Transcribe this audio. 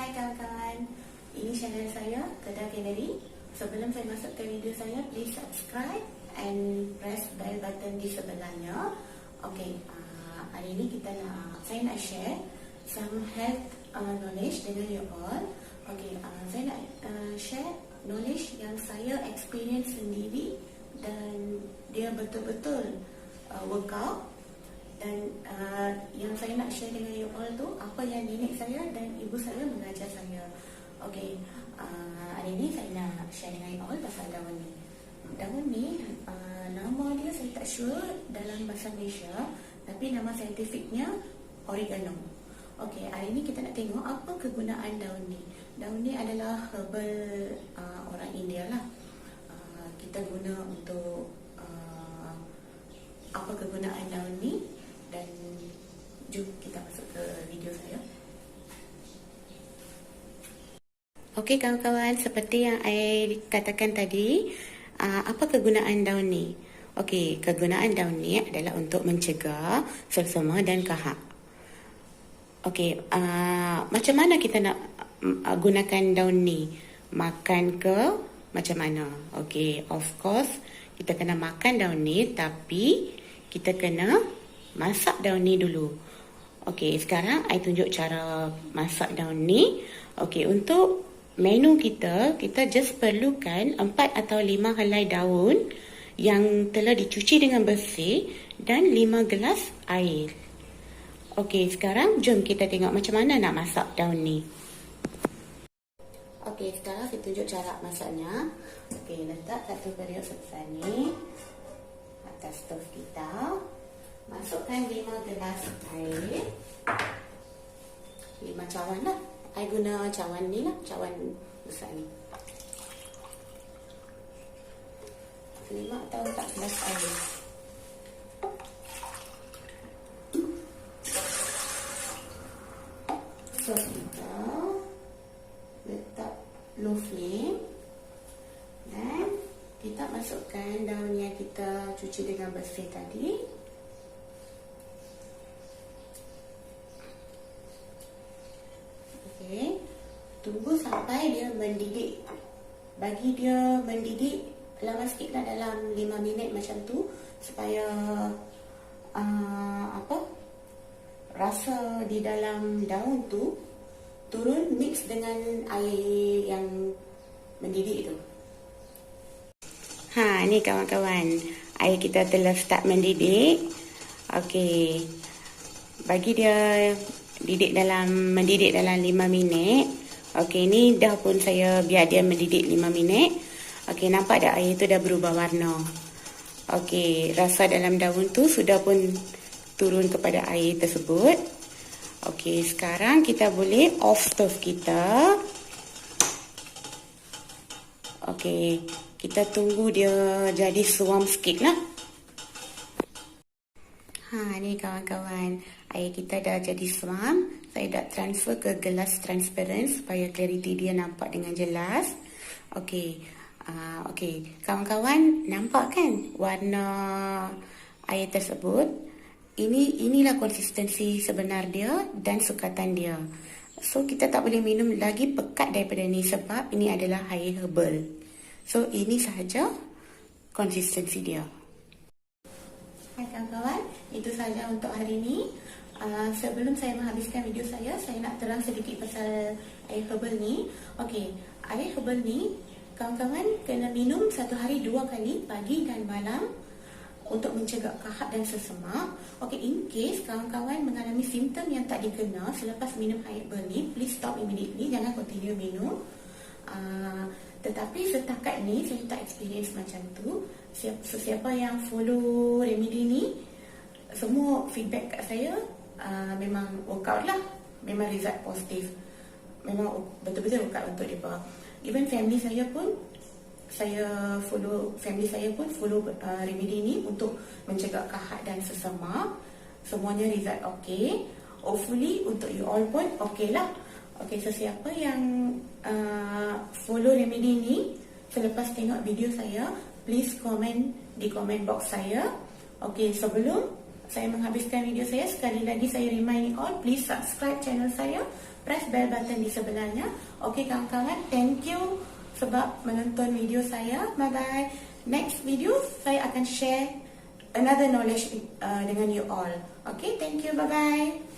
Hai kawan-kawan, ini channel saya, Kedah Gallery. Sebelum saya masuk ke video saya, please subscribe and press bell button di sebelahnya. Okay, hari ini saya nak share some health knowledge dengan you all. Okay, saya nak share knowledge yang saya experience sendiri dan dia betul-betul workout. Dan yang saya nak share dengan you all tu apa yang nenek saya dan ibu saya mengajar saya. Okay, hari ni saya nak share dengan you all pasal daun ni. Daun ni nama dia saya tak sure dalam bahasa Malaysia, tapi nama saintifiknya oregano. Okay, hari ni kita nak tengok apa kegunaan daun ni. Daun ni adalah herbal orang India lah. Kita guna untuk apa kegunaan daun ni. Dan jom kita masuk ke video saya. Okey kawan-kawan, seperti yang saya katakan tadi, apa kegunaan daun ni? Okey, kegunaan daun ni adalah untuk mencegah selsema dan kahak. Okey, macam mana kita nak gunakan daun ni? Makan ke macam mana? Okey, of course kita kena makan daun ni, tapi kita kena masak daun ni dulu. Okey, sekarang I tunjuk cara masak daun ni. Okey, untuk menu kita just perlukan 4 atau 5 helai daun yang telah dicuci dengan bersih dan 5 gelas air. Okey, sekarang jom kita tengok macam mana nak masak daun ni. Okey, sekarang saya tunjuk cara masaknya. Okey, letak satu periuk sebesar ni atas stov kita. Masukkan 5 gelas air, 5 cawan lah. I guna cawan ni lah, cawan besar ni. 5 atau 4 gelas air. So kita letak low flame dan kita masukkan daun yang kita cuci dengan bersih tadi. Tunggu sampai dia mendidih. Bagi dia mendidih lama sikit lah, dalam 5 minit macam tu, supaya rasa di dalam daun tu turun mix dengan air yang mendidih tu. Ni kawan-kawan, air kita telah start mendidih. Okey, bagi dia mendidih dalam 5 minit. Okey, ni dah pun saya biar dia mendidih 5 minit. Okey, nampak dah air tu dah berubah warna. Okey, rasa dalam daun tu sudah pun turun kepada air tersebut. Okey, sekarang kita boleh off stove kita. Okey, kita tunggu dia jadi suam sikit lah. Ni kawan-kawan, air kita dah jadi suam. Saya dah transfer ke gelas transparent supaya clarity dia nampak dengan jelas. Okey, kawan-kawan, nampak kan warna air tersebut? Inilah konsistensi sebenar dia dan sukatan dia. So kita tak boleh minum lagi pekat daripada ni sebab ini adalah air herbal. So ini sahaja konsistensi dia. Hai kawan-kawan, itu sahaja untuk hari ini. Sebelum saya menghabiskan video saya nak terang sedikit pasal air herbal ni. Okey, air herbal ni kawan-kawan kena minum 1 hari 2 kali, pagi dan malam, untuk mencegah kahak dan sesemak. Okey, in case kawan-kawan mengalami simptom yang tak dikenal selepas minum air herbal ni, please stop immediately, jangan continue minum. Tetapi setakat ni saya tak experience macam tu. Siapa yang follow remedy ni, semua feedback kat saya memang workout lah, memang result positif, memang betul-betul workout untuk mereka. Even family saya pun follow remedy ni untuk mencegah kahak dan sesemak. Semuanya result okay. Hopefully untuk you all pun okay lah. Okay, so siapa yang follow remedy ni selepas tengok video saya, please comment di comment box saya. Okay, sebelum saya menghabiskan video saya, sekali lagi saya remind you all, please subscribe channel saya press bell button di sebelahnya. Okey kawan-kawan, thank you sebab menonton video saya. Bye bye. Next video saya akan share another knowledge dengan you all. Okay, thank you. Bye bye.